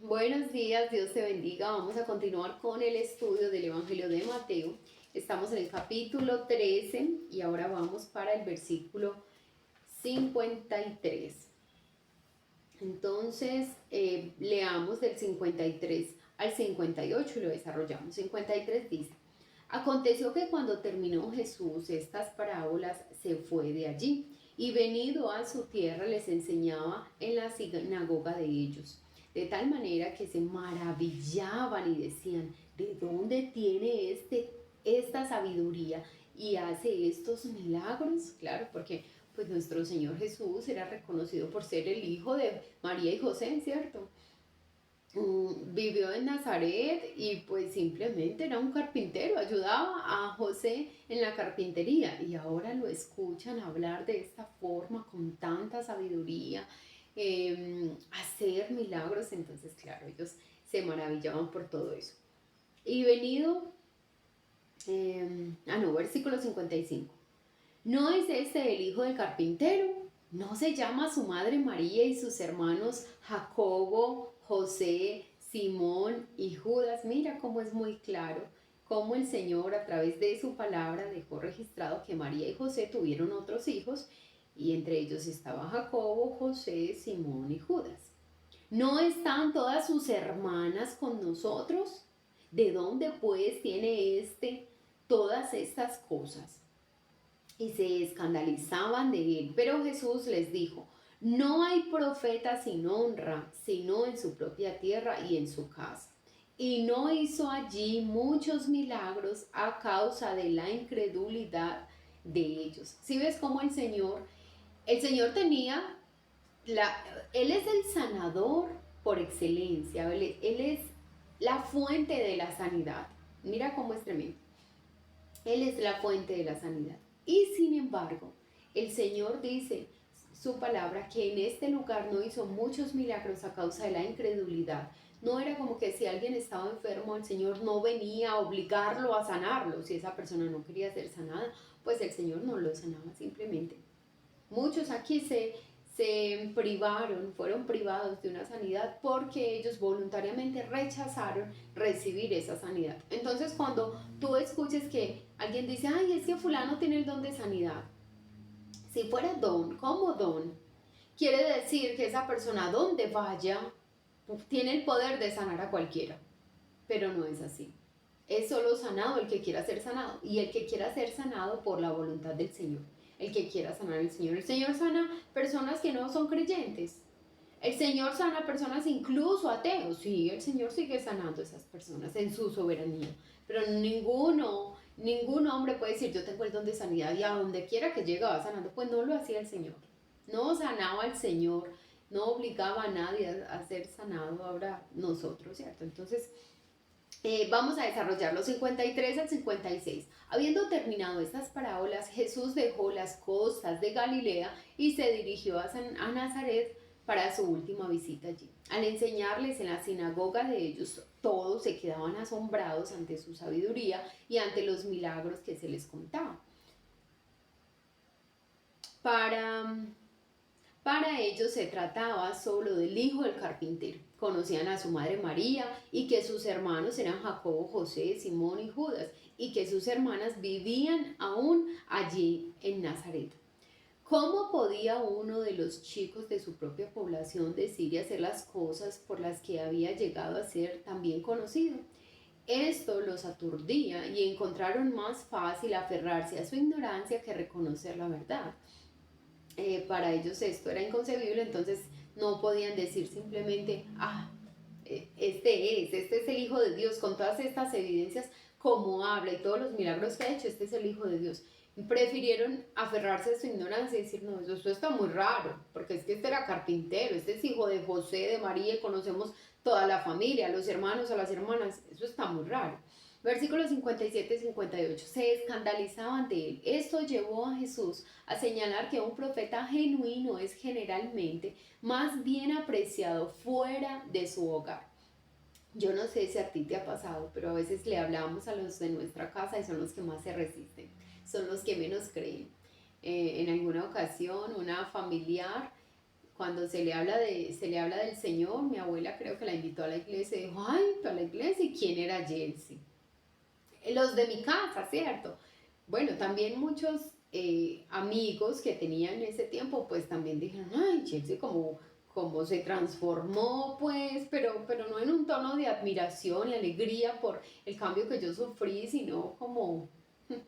Buenos días, Dios te bendiga. Vamos a continuar con el estudio del Evangelio de Mateo. Estamos en el capítulo 13 y ahora vamos para el versículo 53. Entonces, leamos del 53 al 58 y lo desarrollamos. 53 dice: Aconteció que cuando terminó Jesús estas parábolas, se fue de allí, y venido a su tierra les enseñaba en la sinagoga de ellos, de tal manera que se maravillaban y decían: ¿de dónde tiene esta sabiduría y hace estos milagros? Claro, porque pues nuestro Señor Jesús era reconocido por ser el hijo de María y José, ¿cierto? Vivió en Nazaret y pues simplemente era un carpintero, ayudaba a José en la carpintería, y ahora lo escuchan hablar de esta forma, con tanta sabiduría, hacer milagros. Entonces claro, ellos se maravillaban por todo eso. Y venido, versículo 55. ¿No es este el hijo del carpintero? ¿No se llama su madre María y sus hermanos Jacobo, José, Simón y Judas? Mira cómo es muy claro cómo el Señor a través de su palabra dejó registrado que María y José tuvieron otros hijos, y entre ellos estaban Jacobo, José, Simón y Judas. ¿No están todas sus hermanas con nosotros? ¿De dónde pues tiene todas estas cosas? Y se escandalizaban de él. Pero Jesús les dijo: no hay profeta sin honra, sino en su propia tierra y en su casa. Y no hizo allí muchos milagros a causa de la incredulidad de ellos. Si ves cómo el Señor tenía él es el sanador por excelencia, él es la fuente de la sanidad. Mira cómo es tremendo. Él es la fuente de la sanidad. Y sin embargo, el Señor dice su palabra que en este lugar no hizo muchos milagros a causa de la incredulidad. No era como que si alguien estaba enfermo, el Señor no venía a obligarlo a sanarlo. Si esa persona no quería ser sanada, pues el Señor no lo sanaba simplemente. Muchos aquí se privaron, fueron privados de una sanidad porque ellos voluntariamente rechazaron recibir esa sanidad. Entonces, cuando tú escuches que alguien dice: ay, es que fulano tiene el don de sanidad, si fuera don, como don, quiere decir que esa persona, donde vaya, tiene el poder de sanar a cualquiera. Pero no es así. Es solo sanado el que quiera ser sanado, y el que quiera ser sanado por la voluntad del Señor. El que quiera sanar el Señor. El Señor sana personas que no son creyentes. El Señor sana personas incluso ateos. Sí, el Señor sigue sanando a esas personas en su soberanía. Pero ningún hombre puede decir: yo tengo el don de sanidad, y a donde quiera que llegue va sanando. Pues no lo hacía el Señor. No sanaba el Señor. No obligaba a nadie a ser sanado. Ahora nosotros, ¿cierto? Entonces, vamos a desarrollar los 53 al 56. Habiendo terminado estas parábolas, Jesús dejó las costas de Galilea y se dirigió a Nazaret para su última visita allí. Al enseñarles en la sinagoga de ellos, todos se quedaban asombrados ante su sabiduría y ante los milagros que se les contaba. Para ellos se trataba solo del hijo del carpintero. Conocían a su madre María, y que sus hermanos eran Jacobo, José, Simón y Judas, y que sus hermanas vivían aún allí en Nazaret. ¿Cómo podía uno de los chicos de su propia población decir y hacer las cosas por las que había llegado a ser tan bien conocido? Esto los aturdía, y encontraron más fácil aferrarse a su ignorancia que reconocer la verdad. Para ellos esto era inconcebible. Entonces no podían decir simplemente: este es el Hijo de Dios, con todas estas evidencias, como habla y todos los milagros que ha hecho, este es el Hijo de Dios. Prefirieron aferrarse a su ignorancia y decir: no, eso está muy raro, porque es que este era carpintero, este es hijo de José, de María, y conocemos toda la familia, los hermanos, a las hermanas, eso está muy raro. Versículos 57 y 58. Se escandalizaban de él. Esto llevó a Jesús a señalar que un profeta genuino es generalmente más bien apreciado fuera de su hogar. Yo no sé si a ti te ha pasado, pero a veces le hablamos a los de nuestra casa y son los que más se resisten, son los que menos creen. En alguna ocasión, una familiar, cuando se le habla del Señor, mi abuela creo que la invitó a la iglesia y dijo, ay, ¿tú a la iglesia? ¿Y quién era Chelsea? Los de mi casa, ¿cierto? Bueno, también muchos amigos que tenía en ese tiempo, pues también dijeron, ay, Chelsea, como se transformó, pues, pero no en un tono de admiración y alegría por el cambio que yo sufrí, sino como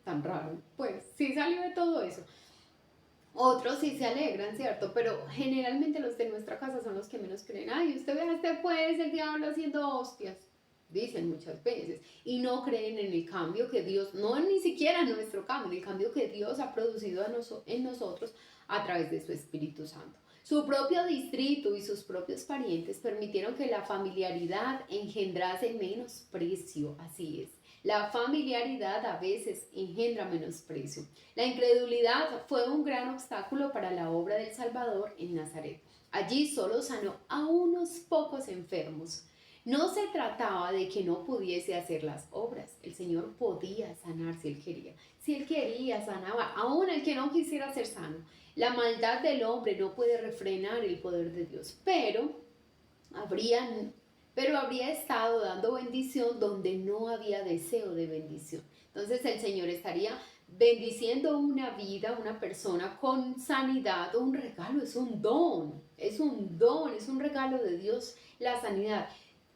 tan raro. Pues sí salió de todo eso. Otros sí se alegran, ¿cierto? Pero generalmente los de nuestra casa son los que menos creen. Ay, usted vea este pues el diablo haciendo hostias. Dicen muchas veces. Y no creen en el cambio que Dios, no ni siquiera en nuestro cambio, en el cambio que Dios ha producido en nosotros a través de su Espíritu Santo. Su propio distrito y sus propios parientes permitieron que la familiaridad engendrase menosprecio. Así es. La familiaridad a veces engendra menosprecio. La incredulidad fue un gran obstáculo para la obra del Salvador en Nazaret. Allí solo sanó a unos pocos enfermos. No se trataba de que no pudiese hacer las obras. El Señor podía sanar si Él quería. Si Él quería, sanaba. Aún el que no quisiera ser sano. La maldad del hombre no puede refrenar el poder de Dios. Pero habría estado dando bendición donde no había deseo de bendición. Entonces el Señor estaría bendiciendo una vida, una persona con sanidad, un regalo, es un don, es un don, es un regalo de Dios, la sanidad.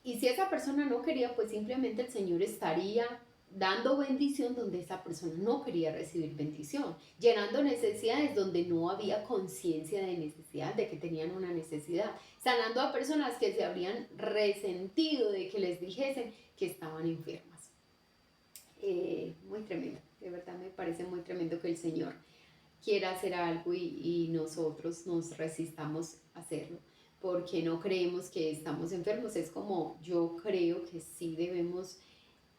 Y si esa persona no quería, pues simplemente el Señor estaría dando bendición donde esa persona no quería recibir bendición, llenando necesidades donde no había conciencia de necesidad, de que tenían una necesidad, sanando a personas que se habrían resentido de que les dijesen que estaban enfermas. Muy tremendo, de verdad me parece muy tremendo que el Señor quiera hacer algo y nosotros nos resistamos a hacerlo porque no creemos que estamos enfermos. Es como yo creo que sí debemos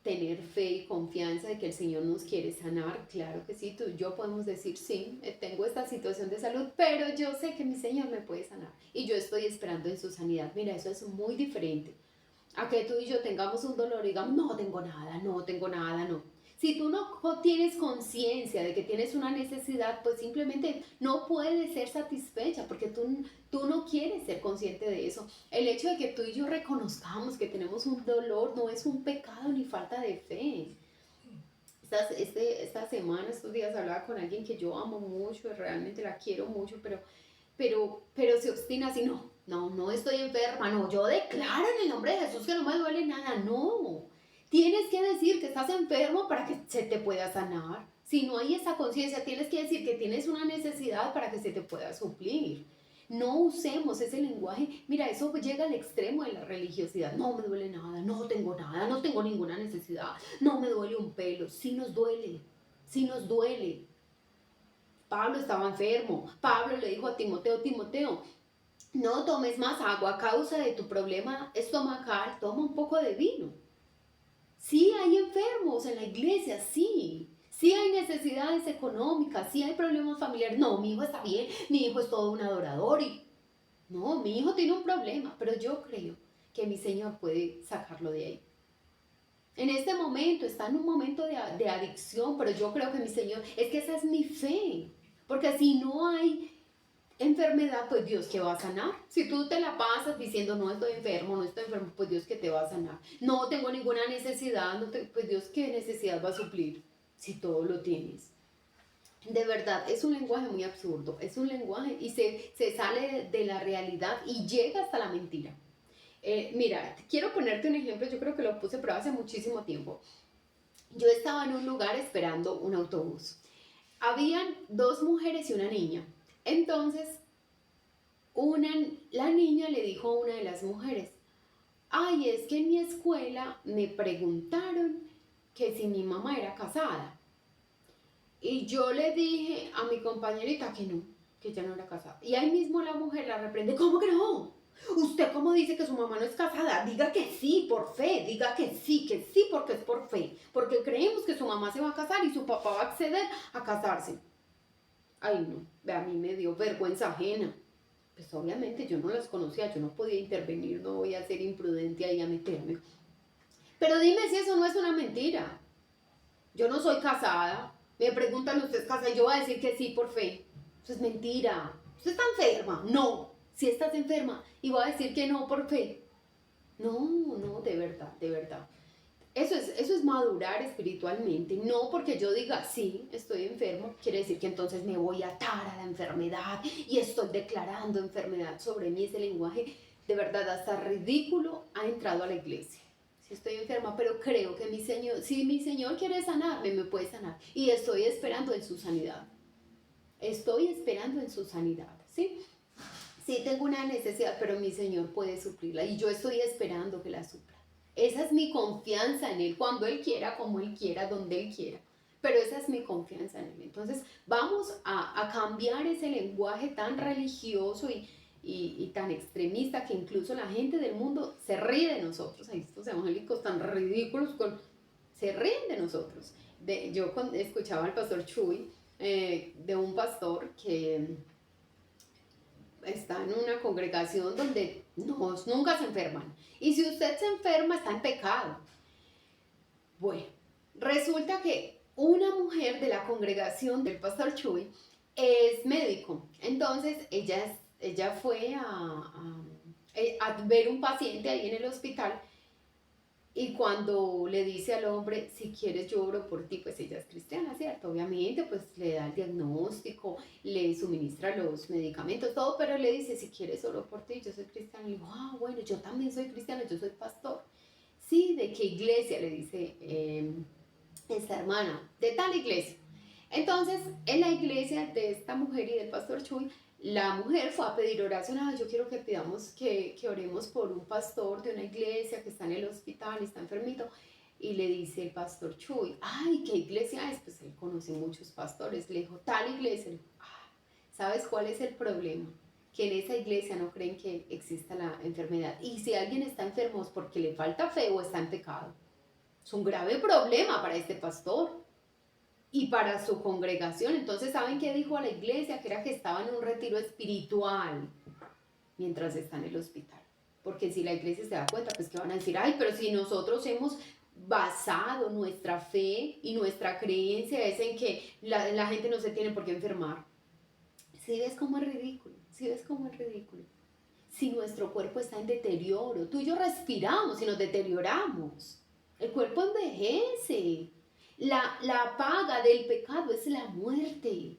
tener fe y confianza de que el Señor nos quiere sanar. Claro que sí, tú y yo podemos decir, sí, tengo esta situación de salud, pero yo sé que mi Señor me puede sanar y yo estoy esperando en su sanidad. Mira, eso es muy diferente a que tú y yo tengamos un dolor y digamos, no tengo nada, no tengo nada, no. Si tú no tienes conciencia de que tienes una necesidad, pues simplemente no puedes ser satisfecha porque tú no quieres ser consciente de eso. El hecho de que tú y yo reconozcamos que tenemos un dolor no es un pecado ni falta de fe. Esta semana, estos días hablaba con alguien que yo amo mucho, realmente la quiero mucho, pero se obstina así, no estoy enferma, no, yo declaro en el nombre de Jesús que no me duele nada, no. Tienes que decir que estás enfermo para que se te pueda sanar. Si no hay esa conciencia, tienes que decir que tienes una necesidad para que se te pueda suplir. No usemos ese lenguaje. Mira, eso llega al extremo de la religiosidad. No me duele nada, no tengo nada, no tengo ninguna necesidad, no me duele un pelo. Sí nos duele, sí nos duele. Pablo estaba enfermo. Pablo le dijo a Timoteo, no tomes más agua a causa de tu problema estomacal, toma un poco de vino. Sí hay enfermos en la iglesia, sí. Sí hay necesidades económicas, sí hay problemas familiares. No, mi hijo está bien, mi hijo es todo un adorador. No, mi hijo tiene un problema, pero yo creo que mi Señor puede sacarlo de ahí. En este momento está en un momento de adicción, pero yo creo que mi Señor, es que esa es mi fe. Porque si no hay enfermedad, pues Dios que va a sanar. Si tú te la pasas diciendo no estoy enfermo, pues Dios que te va a sanar. No tengo ninguna necesidad, pues Dios qué necesidad va a suplir si todo lo tienes. De verdad, es un lenguaje muy absurdo, es un lenguaje y se sale de la realidad y llega hasta la mentira. Mira, quiero ponerte un ejemplo, yo creo que lo puse pero hace muchísimo tiempo. Yo estaba en un lugar esperando un autobús. Habían dos mujeres y una niña. Entonces, la niña le dijo a una de las mujeres, ay, es que en mi escuela me preguntaron que si mi mamá era casada. Y yo le dije a mi compañerita que ella no era casada. Y ahí mismo la mujer la reprende, ¿cómo que no? ¿Usted cómo dice que su mamá no es casada? Diga que sí, por fe, diga que sí, porque es por fe. Porque creemos que su mamá se va a casar y su papá va a acceder a casarse. Ay, no, a mí me dio vergüenza ajena. Pues obviamente yo no las conocía, yo no podía intervenir, no voy a ser imprudente ahí a meterme. Pero dime si eso no es una mentira. Yo no soy casada. Me preguntan, ¿usted es casada? Y yo voy a decir que sí por fe. Eso es mentira. ¿Usted está enferma? No. si estás enferma y voy a decir que no por fe. No, no, de verdad, de verdad. Eso es madurar espiritualmente. No porque yo diga, sí, estoy enfermo, quiere decir que entonces me voy a atar a la enfermedad y estoy declarando enfermedad sobre mí. Ese lenguaje, de verdad, hasta ridículo, ha entrado a la iglesia. Si estoy enferma, pero creo que mi Señor, si mi Señor quiere sanarme, me puede sanar. Y estoy esperando en su sanidad. Estoy esperando en su sanidad, ¿sí? Sí tengo una necesidad, pero mi Señor puede suplirla y yo estoy esperando que la supla. Esa es mi confianza en Él, cuando Él quiera, como Él quiera, donde Él quiera. Pero esa es mi confianza en Él. Entonces vamos a cambiar ese lenguaje tan religioso y tan extremista que incluso la gente del mundo se ríe de nosotros. Hay estos evangélicos tan ridículos, se ríen de nosotros. Yo escuchaba al pastor Chuy, de un pastor que está en una congregación donde nunca se enferman. Y si usted se enferma, está en pecado. Bueno, resulta que una mujer de la congregación del pastor Chuy es médico. Entonces ella fue a ver un paciente ahí en el hospital. Y cuando le dice al hombre, si quieres yo oro por ti, pues ella es cristiana, ¿cierto? Obviamente, pues le da el diagnóstico, le suministra los medicamentos, todo, pero le dice, si quieres oro por ti, yo soy cristiana. Y le digo, bueno, yo también soy cristiana, yo soy pastor. Sí, ¿de qué iglesia? Le dice esta hermana, de tal iglesia. Entonces, en la iglesia de esta mujer y del pastor Chuy, la mujer fue a pedir oración. Yo quiero que pidamos que oremos por un pastor de una iglesia que está en el hospital y está enfermito. Y le dice el pastor Chuy, ay, ¿qué iglesia es? Pues él conoce muchos pastores. Le dijo, tal iglesia. Le dijo, ¿sabes cuál es el problema? Que en esa iglesia no creen que exista la enfermedad. Y si alguien está enfermo es porque le falta fe o está en pecado. Es un grave problema para este pastor y para su congregación. Entonces, ¿saben qué dijo a la iglesia? Que era que estaba en un retiro espiritual mientras está en el hospital. Porque si la iglesia se da cuenta, pues que van a decir, ay, pero si nosotros hemos basado nuestra fe y nuestra creencia es en que la gente no se tiene por qué enfermar. ¿Sí ves cómo es ridículo? ¿Sí ves cómo es ridículo? Si nuestro cuerpo está en deterioro, tú y yo respiramos y nos deterioramos. El cuerpo envejece. La paga del pecado es la muerte.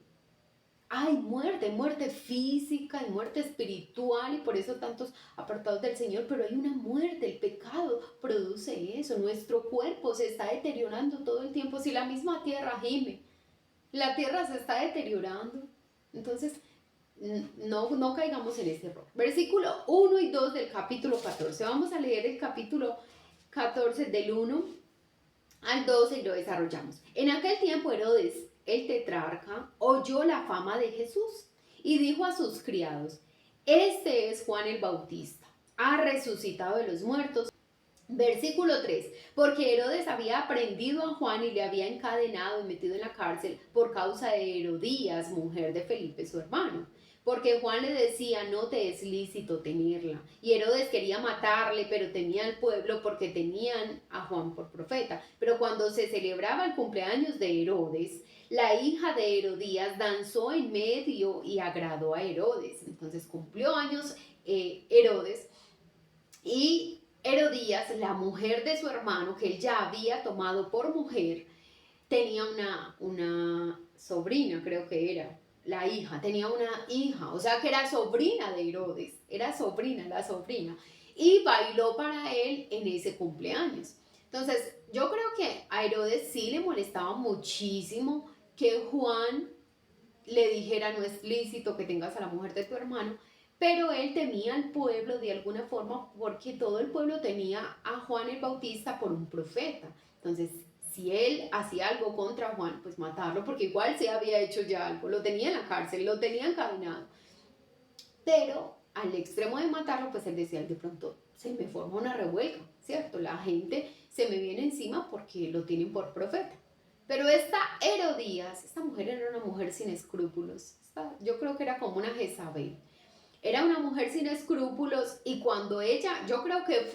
Hay muerte física, hay muerte espiritual y por eso tantos apartados del Señor, pero hay una muerte, el pecado produce eso, nuestro cuerpo se está deteriorando todo el tiempo, si la misma tierra gime, la tierra se está deteriorando, entonces no caigamos en ese error. Versículo 1 y 2 del capítulo 14, vamos a leer el capítulo 14 del 1 al 12 y lo desarrollamos. En aquel tiempo Herodes, el tetrarca, oyó la fama de Jesús y dijo a sus criados, este es Juan el Bautista, ha resucitado de los muertos. Versículo 3, porque Herodes había prendido a Juan y le había encadenado y metido en la cárcel por causa de Herodías, mujer de Felipe, su hermano. Porque Juan le decía, no te es lícito tenerla. Y Herodes quería matarle, pero temía al pueblo porque tenían a Juan por profeta. Pero cuando se celebraba el cumpleaños de Herodes, la hija de Herodías danzó en medio y agradó a Herodes. Entonces cumplió años Herodes y Herodías, la mujer de su hermano, que él ya había tomado por mujer, tenía una sobrina, creo que era la hija, tenía una hija, o sea que era sobrina de Herodes, era sobrina, la sobrina, y bailó para él en ese cumpleaños. Entonces, yo creo que a Herodes sí le molestaba muchísimo que Juan le dijera, no es lícito que tengas a la mujer de tu hermano, pero él temía al pueblo de alguna forma porque todo el pueblo tenía a Juan el Bautista por un profeta. Entonces, si él hacía algo contra Juan, pues matarlo, porque igual se había hecho ya algo, lo tenía en la cárcel, lo tenía encadenado. Pero al extremo de matarlo, pues él decía, de pronto se me forma una revuelta, ¿cierto? La gente se me viene encima porque lo tienen por profeta. Pero esta Herodías, esta mujer era una mujer sin escrúpulos. Yo creo que era como una Jezabel. Era una mujer sin escrúpulos y cuando ella, yo creo que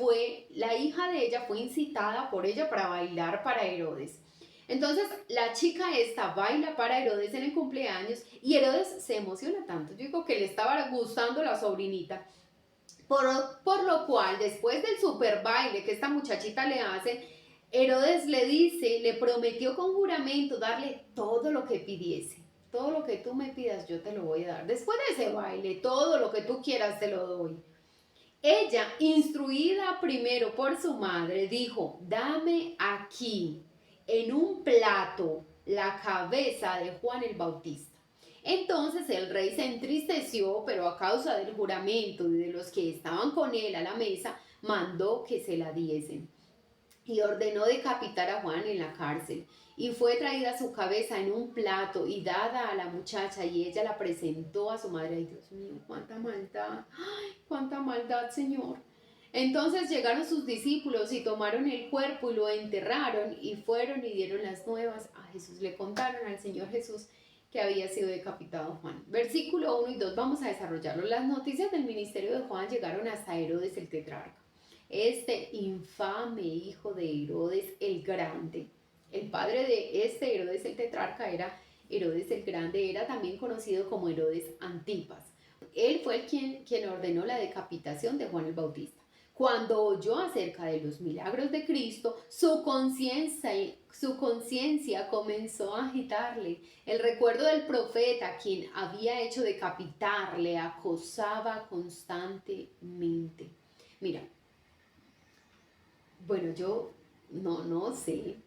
la hija de ella fue incitada por ella para bailar para Herodes. Entonces la chica esta baila para Herodes en el cumpleaños y Herodes se emociona tanto. Yo digo que le estaba gustando la sobrinita. Por lo cual, después del super baile que esta muchachita le hace, Herodes le dice, le prometió con juramento darle todo lo que pidiese. Todo lo que tú me pidas, yo te lo voy a dar. Después de ese baile, todo lo que tú quieras, te lo doy. Ella, instruida primero por su madre, dijo, dame aquí, en un plato, la cabeza de Juan el Bautista. Entonces el rey se entristeció, pero a causa del juramento y de los que estaban con él a la mesa, mandó que se la diesen y ordenó decapitar a Juan en la cárcel. Y fue traída su cabeza en un plato y dada a la muchacha, y ella la presentó a su madre. Ay, Dios mío, cuánta maldad, ay, cuánta maldad, Señor. Entonces llegaron sus discípulos y tomaron el cuerpo y lo enterraron, y fueron y dieron las nuevas a Jesús. Le contaron al Señor Jesús que había sido decapitado Juan. Versículo 1 y 2, vamos a desarrollarlo. Las noticias del ministerio de Juan llegaron hasta Herodes el tetrarca, este infame hijo de Herodes el Grande. El padre de este Herodes el tetrarca era Herodes el Grande, era también conocido como Herodes Antipas. Él fue quien ordenó la decapitación de Juan el Bautista. Cuando oyó acerca de los milagros de Cristo, su conciencia comenzó a agitarle. El recuerdo del profeta, quien había hecho decapitar, le acosaba constantemente. Mira, bueno, yo no sé,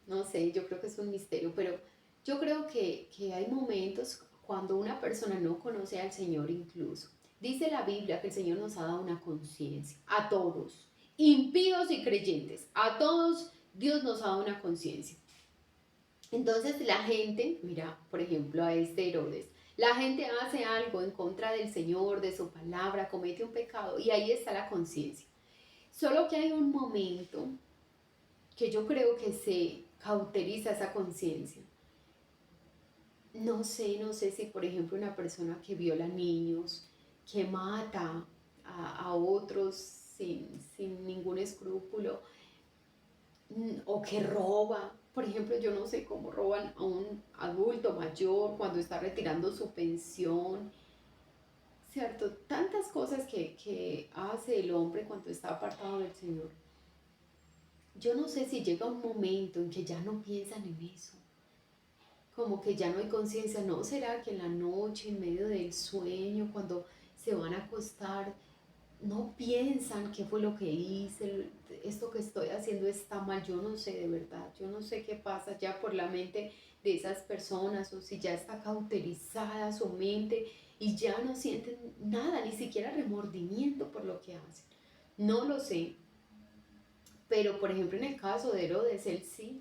yo creo que es un misterio, pero yo creo que hay momentos cuando una persona no conoce al Señor incluso. Dice la Biblia que el Señor nos ha dado una conciencia, a todos, impíos y creyentes, a todos Dios nos ha dado una conciencia. Entonces la gente, mira, por ejemplo, a este Herodes, la gente hace algo en contra del Señor, de su palabra, comete un pecado y ahí está la conciencia. Solo que hay un momento que yo creo que se cauteriza esa conciencia. No sé si por ejemplo una persona que viola niños, que mata a otros sin ningún escrúpulo, o que roba. Por ejemplo, yo no sé cómo roban a un adulto mayor cuando está retirando su pensión, ¿cierto? Tantas cosas que hace el hombre cuando está apartado del Señor. Yo no sé si llega un momento en que ya no piensan en eso, como que ya no hay conciencia. ¿No será que en la noche, en medio del sueño, cuando se van a acostar, no piensan qué fue lo que hice, esto que estoy haciendo está mal? Yo no sé, de verdad, yo no sé qué pasa ya por la mente de esas personas, o si ya está cauterizada su mente y ya no sienten nada, ni siquiera remordimiento por lo que hacen. No lo sé. Pero, por ejemplo, en el caso de Herodes, él sí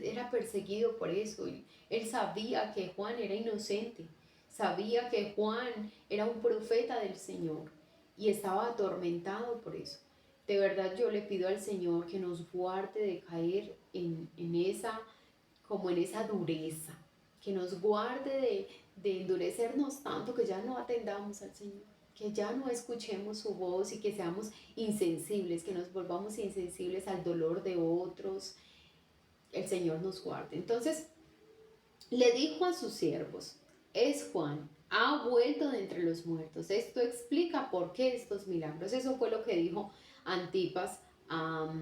era perseguido por eso. Él sabía que Juan era inocente, sabía que Juan era un profeta del Señor y estaba atormentado por eso. De verdad yo le pido al Señor que nos guarde de caer en esa, como en esa dureza, que nos guarde de endurecernos tanto que ya no atendamos al Señor, que ya no escuchemos su voz y que seamos insensibles, que nos volvamos insensibles al dolor de otros. El Señor nos guarde. Entonces le dijo a sus siervos, es Juan, ha vuelto de entre los muertos. Esto explica por qué estos milagros. Eso fue lo que dijo Antipas a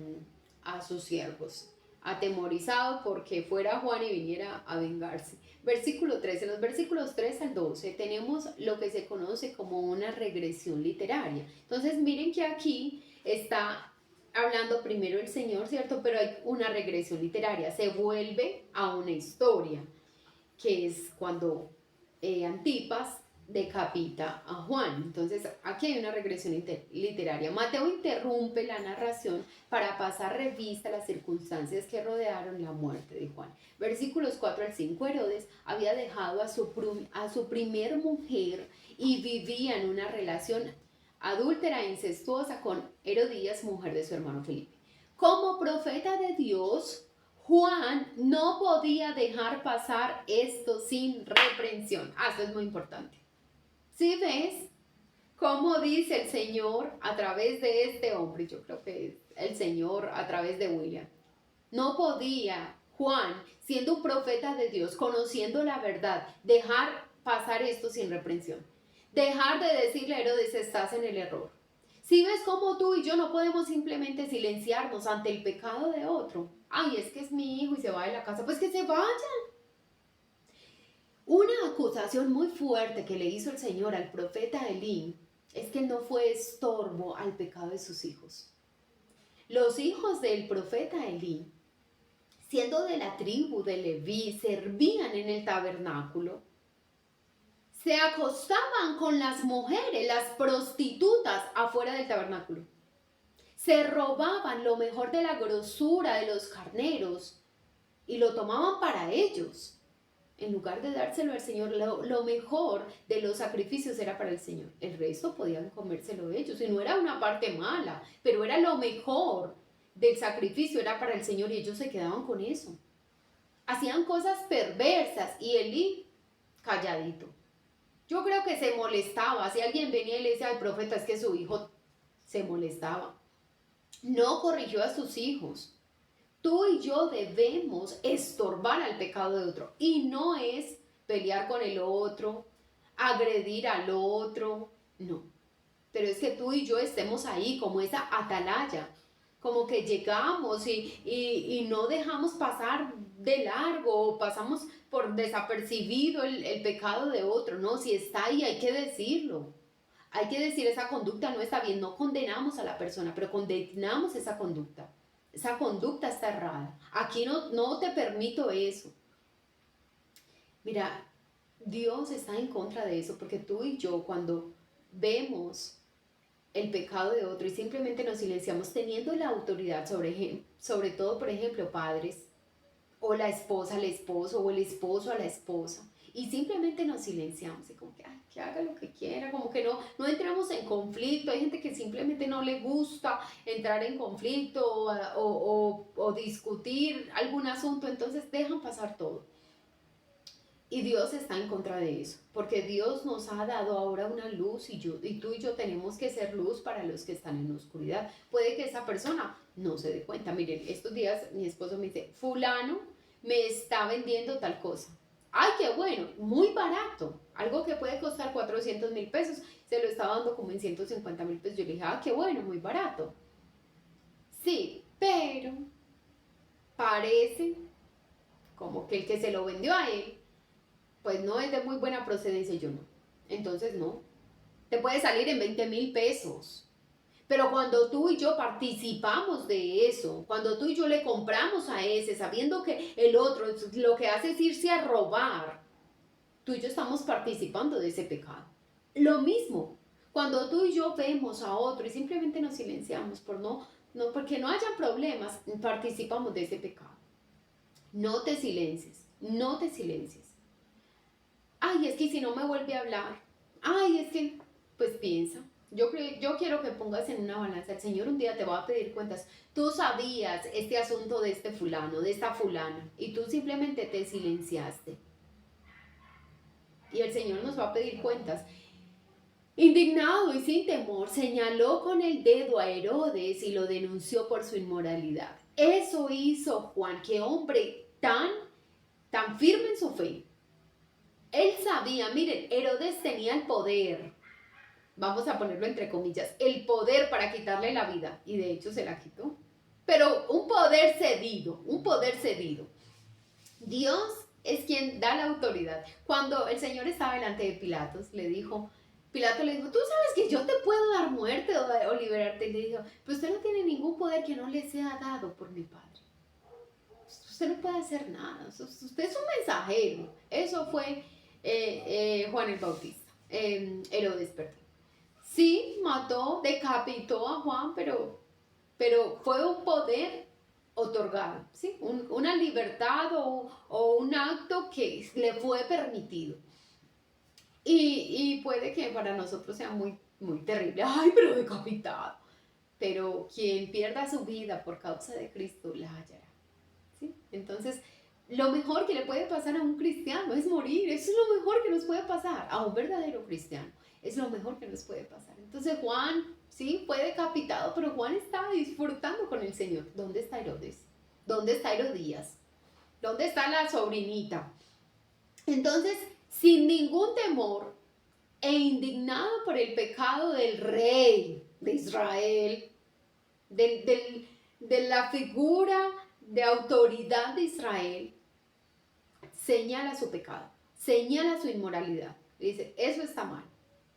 sus siervos, atemorizado porque fuera Juan y viniera a vengarse. Versículo 13, en los versículos 3 al 12 tenemos lo que se conoce como una regresión literaria. Entonces miren que aquí está hablando primero el Señor, ¿cierto? Pero hay una regresión literaria, se vuelve a una historia, que es cuando Antipas decapita a Juan. Entonces aquí hay una regresión literaria. Mateo interrumpe la narración para pasar revista a las circunstancias que rodearon la muerte de Juan. Versículos 4 al 5, Herodes había dejado a su primer mujer y vivía en una relación adúltera e incestuosa con Herodías, mujer de su hermano Felipe. Como profeta de Dios, Juan no podía dejar pasar esto sin reprensión. Esto es muy importante. ¿Sí ves cómo dice el Señor a través de este hombre? Yo creo que es el Señor a través de William. No podía Juan, siendo un profeta de Dios, conociendo la verdad, dejar pasar esto sin reprensión. Dejar de decirle a Herodes, estás en el error. Si ves cómo tú y yo no podemos simplemente silenciarnos ante el pecado de otro. Ay, es que es mi hijo y se va de la casa, pues que se vaya. Una acusación muy fuerte que le hizo el Señor al profeta Elí es que no fue estorbo al pecado de sus hijos. Los hijos del profeta Elí, siendo de la tribu de Leví, servían en el tabernáculo. Se acostaban con las mujeres, las prostitutas afuera del tabernáculo. Se robaban lo mejor de la grosura de los carneros y lo tomaban para ellos. En lugar de dárselo al Señor, lo mejor de los sacrificios era para el Señor. El resto podían comérselo ellos. Y no era una parte mala, pero era lo mejor del sacrificio, era para el Señor y ellos se quedaban con eso. Hacían cosas perversas y Elí calladito. Yo creo que se molestaba. Si alguien venía y le decía al profeta, es que su hijo se molestaba. No corrigió a sus hijos. Tú y yo debemos estorbar al pecado de otro. Y no es pelear con el otro, agredir al otro, no. Pero es que tú y yo estemos ahí como esa atalaya, como que llegamos y no dejamos pasar de largo o pasamos por desapercibido el pecado de otro. No, si está ahí hay que decirlo. Hay que decir esa conducta no está bien. No condenamos a la persona, pero condenamos esa conducta. Esa conducta está errada. Aquí no te permito eso. Mira, Dios está en contra de eso porque tú y yo cuando vemos el pecado de otro y simplemente nos silenciamos teniendo la autoridad sobre todo, por ejemplo, padres, o la esposa al esposo, o el esposo a la esposa, y simplemente nos silenciamos y como que, ay, que haga lo que quiera, como que no entramos en conflicto. Hay gente que simplemente no le gusta entrar en conflicto o discutir algún asunto, entonces dejan pasar todo. Y Dios está en contra de eso, porque Dios nos ha dado ahora una luz y tú y yo tenemos que ser luz para los que están en la oscuridad. Puede que esa persona no se dé cuenta. Miren, estos días mi esposo me dice, fulano me está vendiendo tal cosa. Ay, qué bueno, muy barato. Algo que puede costar 400,000 pesos, se lo estaba dando como en 150,000 pesos. Yo le dije, ah, qué bueno, muy barato. Sí, pero parece como que el que se lo vendió a él pues no es de muy buena procedencia. Yo no. Entonces no. Te puede salir en 20,000 pesos. Pero cuando tú y yo participamos de eso, cuando tú y yo le compramos a ese, sabiendo que el otro lo que hace es irse a robar, tú y yo estamos participando de ese pecado. Lo mismo, cuando tú y yo vemos a otro y simplemente nos silenciamos porque no haya problemas, participamos de ese pecado. No te silencies, no te silencies. Ay, es que si no me vuelve a hablar, ay, es que, pues piensa. Yo quiero que pongas en una balanza. El Señor un día te va a pedir cuentas. Tú sabías este asunto de este fulano, de esta fulana, y tú simplemente te silenciaste. Y el Señor nos va a pedir cuentas. Indignado y sin temor, señaló con el dedo a Herodes y lo denunció por su inmoralidad. Eso hizo Juan, que hombre tan firme en su fe. Él sabía, miren, Herodes tenía el poder, vamos a ponerlo entre comillas, el poder para quitarle la vida, y de hecho se la quitó. Pero un poder cedido, un poder cedido. Dios es quien da la autoridad. Cuando el Señor estaba delante de Pilato le dijo, tú sabes que yo te puedo dar muerte o liberarte. Y le dijo, pero usted no tiene ningún poder que no le sea dado por mi Padre. Usted no puede hacer nada, usted es un mensajero. Eso fue Juan el Bautista, Herodes, perdón. Sí, mató, decapitó a Juan, pero fue un poder otorgado, ¿sí? Una libertad o un acto que le fue permitido. Y puede que para nosotros sea muy, muy terrible. Ay, pero decapitado. Pero quien pierda su vida por causa de Cristo la hallará, ¿sí? Entonces, lo mejor que le puede pasar a un cristiano es morir. Eso es lo mejor que nos puede pasar a un verdadero cristiano. Es lo mejor que nos puede pasar. Entonces Juan, sí, fue decapitado, pero Juan estaba disfrutando con el Señor. ¿Dónde está Herodes? ¿Dónde está Herodías? ¿Dónde está la sobrinita? Entonces, sin ningún temor e indignado por el pecado del rey de Israel, de la figura de autoridad de Israel, señala su pecado, señala su inmoralidad. Dice, eso está mal,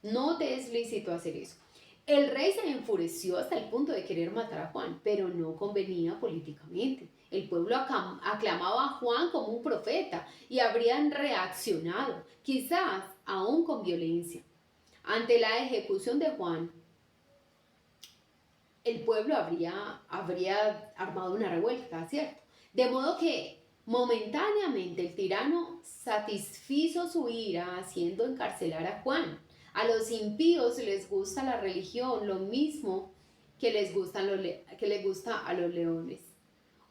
no te es lícito hacer eso. El rey se enfureció hasta el punto de querer matar a Juan, pero no convenía políticamente. El pueblo aclamaba a Juan como un profeta y habrían reaccionado, quizás aún con violencia. Ante la ejecución de Juan, el pueblo habría armado una revuelta, ¿cierto? De modo que momentáneamente el tirano satisfizo su ira haciendo encarcelar a Juan. A los impíos les gusta la religión, lo mismo que les gusta a los leones.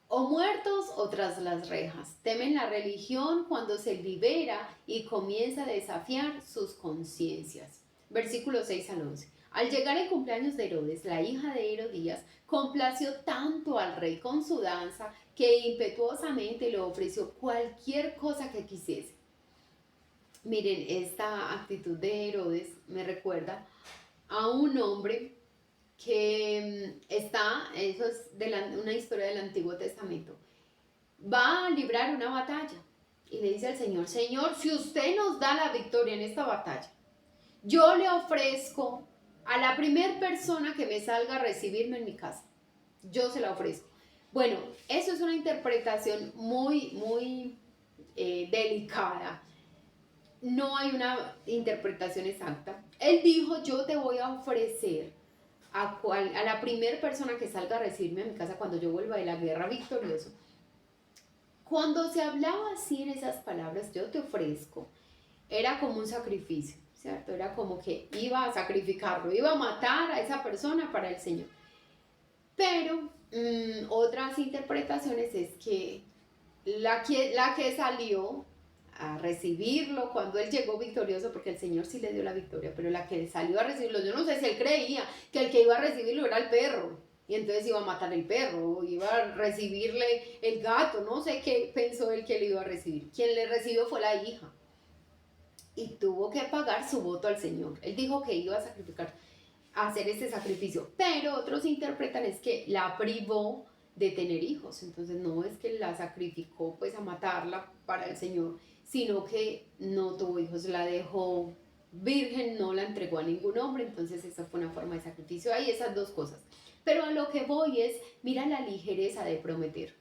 O muertos o tras las rejas. Temen la religión cuando se libera y comienza a desafiar sus conciencias. Versículos 6 al 11. Al llegar el cumpleaños de Herodes, la hija de Herodías complació tanto al rey con su danza que impetuosamente le ofreció cualquier cosa que quisiese. Miren, esta actitud de Herodes me recuerda a un hombre que eso es una historia del Antiguo Testamento, va a librar una batalla y le dice al Señor, Señor, si usted nos da la victoria en esta batalla, yo le ofrezco a la primera persona que me salga a recibirme en mi casa, yo se la ofrezco. Bueno, eso es una interpretación muy delicada. No hay una interpretación exacta. Él dijo, yo te voy a ofrecer a la primera persona que salga a recibirme a mi casa cuando yo vuelva de la guerra victorioso. Cuando se hablaba así en esas palabras, yo te ofrezco, era como un sacrificio, ¿cierto? Era como que iba a sacrificarlo, iba a matar a esa persona para el Señor. Pero otras interpretaciones es que la que salió a recibirlo cuando él llegó victorioso, porque el Señor sí le dio la victoria, pero la que salió a recibirlo, yo no sé si él creía que el que iba a recibirlo era el perro, y entonces iba a matar el perro, o iba a recibirle el gato, no sé qué pensó él que le iba a recibir. Quien le recibió fue la hija, y tuvo que pagar su voto al Señor. Él dijo que iba a sacrificar, a hacer ese sacrificio, pero otros interpretan es que la privó de tener hijos, entonces no es que la sacrificó pues a matarla para el Señor, sino que no tuvo hijos, la dejó virgen, no la entregó a ningún hombre, entonces esa fue una forma de sacrificio. Hay esas dos cosas. Pero a lo que voy es, mira la ligereza de prometer.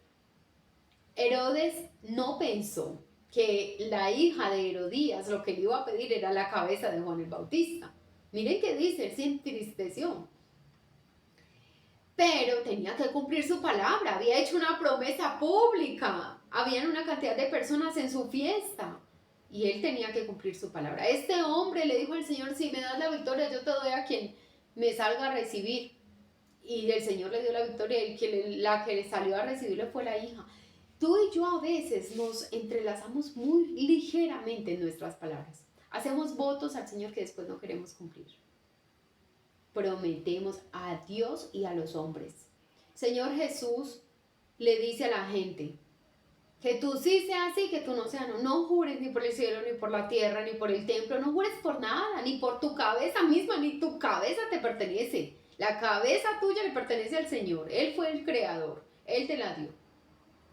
Herodes no pensó que la hija de Herodías lo que le iba a pedir era la cabeza de Juan el Bautista. Miren qué dice, él se entristeció. Pero tenía que cumplir su palabra, había hecho una promesa pública, habían una cantidad de personas en su fiesta y él tenía que cumplir su palabra. Este hombre le dijo al Señor, si me das la victoria yo te doy a quien me salga a recibir, y el Señor le dio la victoria y la que le salió a recibirle fue la hija. Tú y yo a veces nos entrelazamos muy ligeramente en nuestras palabras, hacemos votos al Señor que después no queremos cumplir. Prometemos a Dios y a los hombres. Señor Jesús le dice a la gente que tú sí seas sí, que tú no seas no. No jures ni por el cielo, ni por la tierra, ni por el templo. No jures por nada, ni por tu cabeza misma, ni tu cabeza te pertenece. La cabeza tuya le pertenece al Señor. Él fue el creador. Él te la dio.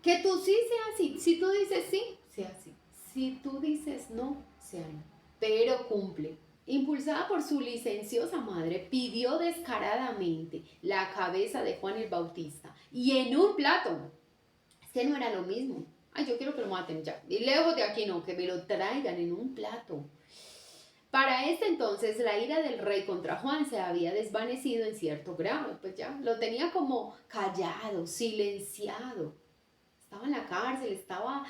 Que tú sí seas sí. Si tú dices sí, sea sí. Si tú dices no, sea no. Pero cumple. Impulsada por su licenciosa madre, pidió descaradamente la cabeza de Juan el Bautista. Y en un plato. Es que no era lo mismo. Ay, yo quiero que lo maten ya. Y lejos de aquí no, que me lo traigan en un plato. Para este entonces la ira del rey contra Juan se había desvanecido en cierto grado. Pues ya lo tenía como callado, silenciado. Estaba en la cárcel, estaba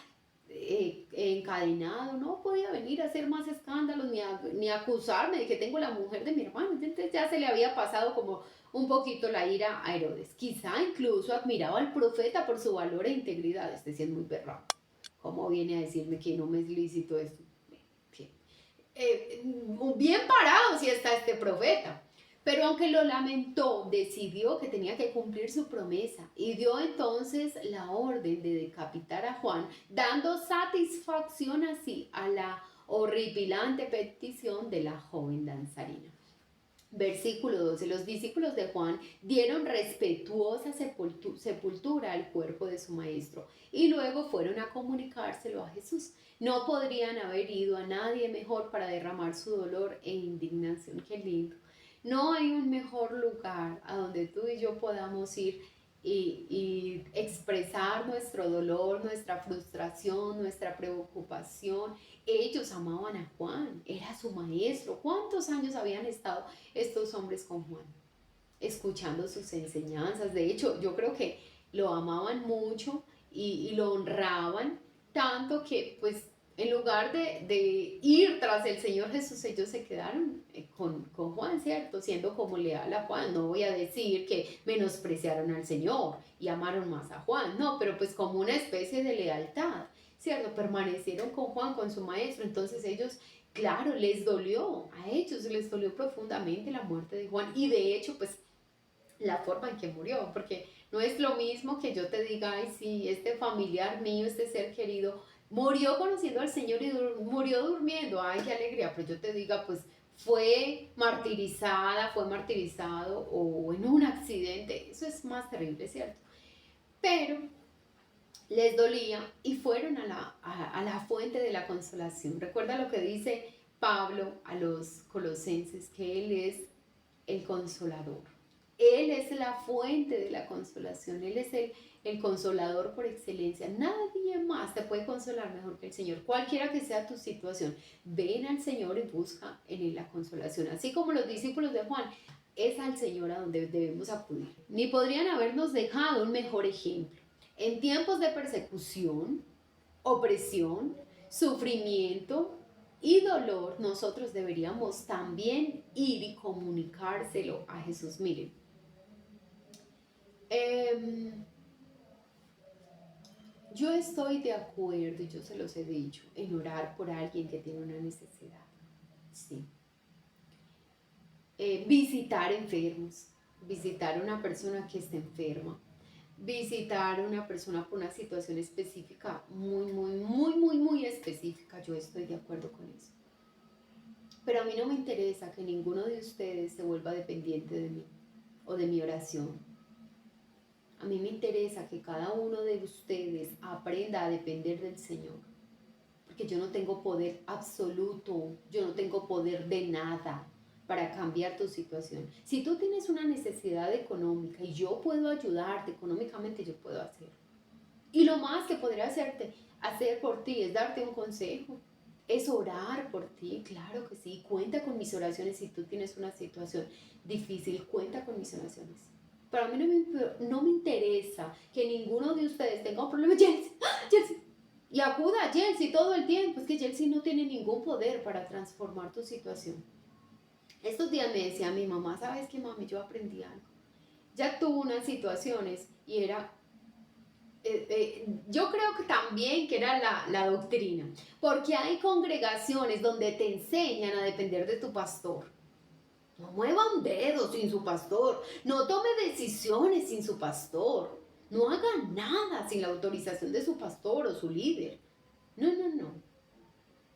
encadenado, no podía venir a hacer más escándalos ni acusarme de que tengo la mujer de mi hermano. Entonces ya se le había pasado como un poquito la ira a Herodes. Quizá incluso admiraba al profeta por su valor e integridad. Este sí es muy perrado. ¿Cómo viene a decirme que no me es lícito esto? Bien parado si está este profeta. Pero aunque lo lamentó, decidió que tenía que cumplir su promesa y dio entonces la orden de decapitar a Juan, dando satisfacción así a la horripilante petición de la joven danzarina. Versículo 12. Los discípulos de Juan dieron respetuosa sepultura al cuerpo de su maestro y luego fueron a comunicárselo a Jesús. No podrían haber ido a nadie mejor para derramar su dolor e indignación. Qué lindo. No hay un mejor lugar a donde tú y yo podamos ir y expresar nuestro dolor, nuestra frustración, nuestra preocupación. Ellos amaban a Juan, era su maestro. ¿Cuántos años habían estado estos hombres con Juan? Escuchando sus enseñanzas. De hecho, yo creo que lo amaban mucho y lo honraban, tanto que pues en lugar de ir tras el Señor Jesús, ellos se quedaron con Juan, ¿cierto? Siendo como leal a Juan. No voy a decir que menospreciaron al Señor y amaron más a Juan, no, pero pues como una especie de lealtad, ¿cierto? Permanecieron con Juan, con su maestro. Entonces ellos, claro, les dolió, a ellos les dolió profundamente la muerte de Juan y de hecho, pues la forma en que murió, porque no es lo mismo que yo te diga, ay, sí, este familiar mío, este ser querido, murió conociendo al Señor y murió durmiendo, ay, qué alegría, pero yo te diga, pues fue martirizada, fue martirizado o en un accidente, eso es más terrible, ¿cierto? Pero les dolía y fueron a la fuente de la consolación. Recuerda lo que dice Pablo a los colosenses, que Él es el consolador. Él es la fuente de la consolación, Él es el consolador por excelencia. Nadie más te puede consolar mejor que el Señor. Cualquiera que sea tu situación, ven al Señor y busca en Él la consolación. Así como los discípulos de Juan, es al Señor a donde debemos acudir. Ni podrían habernos dejado un mejor ejemplo. En tiempos de persecución, opresión, sufrimiento y dolor, nosotros deberíamos también ir y comunicárselo a Jesús. Miren, yo estoy de acuerdo, y yo se los he dicho, en orar por alguien que tiene una necesidad. Sí. Visitar enfermos, visitar a una persona que esté enferma, visitar a una persona por una situación específica, muy específica. Yo estoy de acuerdo con eso. Pero a mí no me interesa que ninguno de ustedes se vuelva dependiente de mí o de mi oración. A mí me interesa que cada uno de ustedes aprenda a depender del Señor. Porque yo no tengo poder absoluto, yo no tengo poder de nada para cambiar tu situación. Si tú tienes una necesidad económica y yo puedo ayudarte económicamente, yo puedo hacerlo. Y lo más que podré hacer por ti es darte un consejo, es orar por ti, claro que sí. Cuenta con mis oraciones si tú tienes una situación difícil, cuenta con mis oraciones. Pero a mí no me interesa que ninguno de ustedes tenga un problema. Chelsea, y acuda a Chelsea todo el tiempo. Es que Chelsea no tiene ningún poder para transformar tu situación. Estos días me decía mi mamá, ¿sabes qué, mami? Yo aprendí algo. Ya tuvo unas situaciones y era yo creo que también que era la doctrina, porque hay congregaciones donde te enseñan a depender de tu pastor. No mueva un dedo sin su pastor, no tome decisiones sin su pastor, no haga nada sin la autorización de su pastor o su líder. No.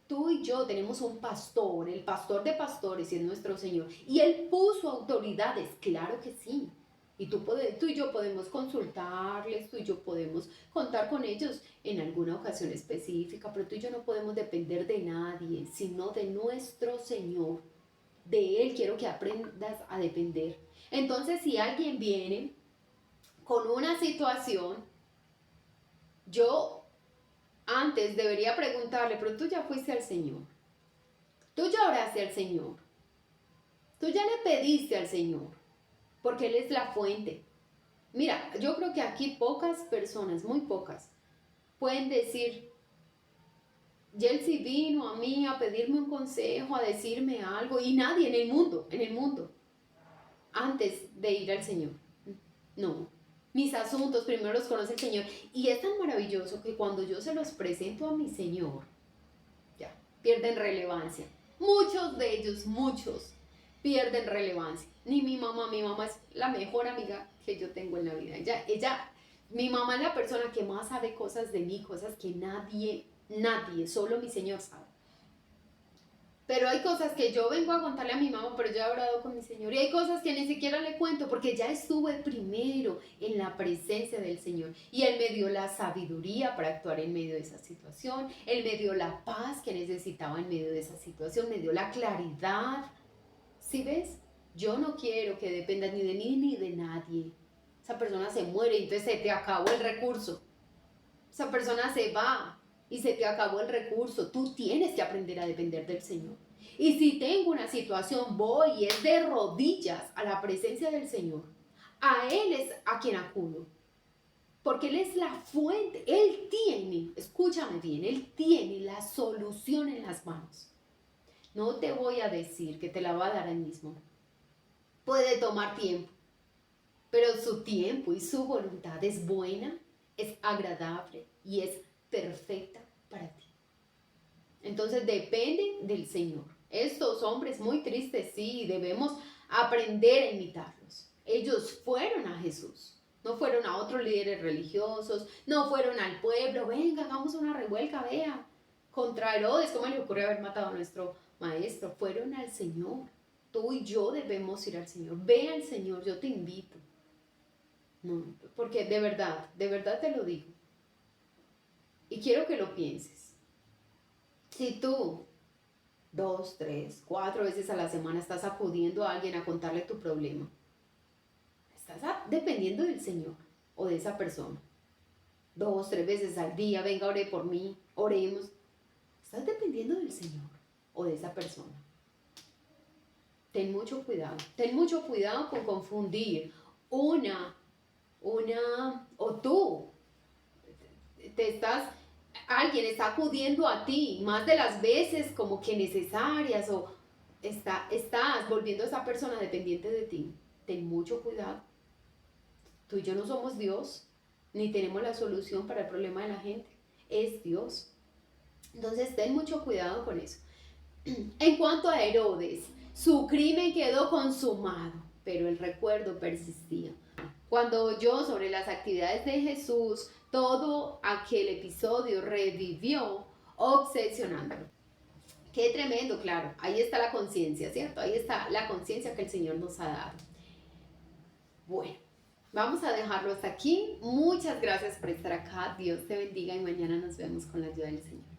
Tú y yo tenemos un pastor, el pastor de pastores, y es nuestro Señor, y Él puso autoridades, claro que sí. Y tú y yo podemos consultarles, tú y yo podemos contar con ellos en alguna ocasión específica, pero tú y yo no podemos depender de nadie, sino de nuestro Señor. De Él quiero que aprendas a depender. Entonces, si alguien viene con una situación, yo antes debería preguntarle, pero tú ya fuiste al Señor, tú ya oraste al Señor, tú ya le pediste al Señor, porque Él es la fuente. Mira, yo creo que aquí pocas personas, muy pocas, pueden decir, Chelsea vino a mí a pedirme un consejo, a decirme algo, y nadie en el mundo, antes de ir al Señor. No, mis asuntos primero los conoce el Señor. Y es tan maravilloso que cuando yo se los presento a mi Señor, ya, pierden relevancia. Muchos de ellos, muchos, pierden relevancia. Ni mi mamá es la mejor amiga que yo tengo en la vida. Mi mamá es la persona que más sabe cosas de mí, cosas que nadie, solo mi Señor sabe. Pero hay cosas que yo vengo a contarle a mi mamá, pero yo he hablado con mi Señor. Y hay cosas que ni siquiera le cuento porque ya estuve primero en la presencia del Señor. Y Él me dio la sabiduría para actuar en medio de esa situación. Él me dio la paz que necesitaba en medio de esa situación. Me dio la claridad. ¿Sí ves? Yo no quiero que dependas ni de mí ni de nadie. Esa persona se muere y entonces se te acabó el recurso. Esa persona se va y se te acabó el recurso. Tú tienes que aprender a depender del Señor. Y si tengo una situación, voy y es de rodillas a la presencia del Señor. A Él es a quien acudo. Porque Él es la fuente. Él tiene, escúchame bien, Él tiene la solución en las manos. No te voy a decir que te la va a dar Él mismo. Puede tomar tiempo. Pero su tiempo y su voluntad es buena, es agradable y es perfecta para ti. Entonces depende del Señor. Estos hombres muy tristes, sí, debemos aprender a imitarlos. Ellos fueron a Jesús, no fueron a otros líderes religiosos, no fueron al pueblo, venga, hagamos una revuelta, vea, contra Herodes, ¿cómo le ocurre haber matado a nuestro maestro? Fueron al Señor. Tú y yo debemos ir al Señor. Ve al Señor, yo te invito. No, porque de verdad te lo digo. Y quiero que lo pienses. Si tú 2, 3, 4 veces a la semana estás acudiendo a alguien a contarle tu problema, estás dependiendo del Señor o de esa persona. 2, 3 veces al día, venga, ore por mí, oremos. Estás dependiendo del Señor o de esa persona. Ten mucho cuidado con confundir o tú alguien está acudiendo a ti más de las veces como que necesarias o estás volviendo a esa persona dependiente de ti. Ten mucho cuidado. Tú y yo no somos Dios, ni tenemos la solución para el problema de la gente. Es Dios. Entonces ten mucho cuidado con eso. En cuanto a Herodes, su crimen quedó consumado, pero el recuerdo persistía. Cuando oyó sobre las actividades de Jesús, todo aquel episodio revivió obsesionándolo. Qué tremendo, claro. Ahí está la conciencia, ¿cierto? Ahí está la conciencia que el Señor nos ha dado. Bueno, vamos a dejarlo hasta aquí. Muchas gracias por estar acá. Dios te bendiga y mañana nos vemos con la ayuda del Señor.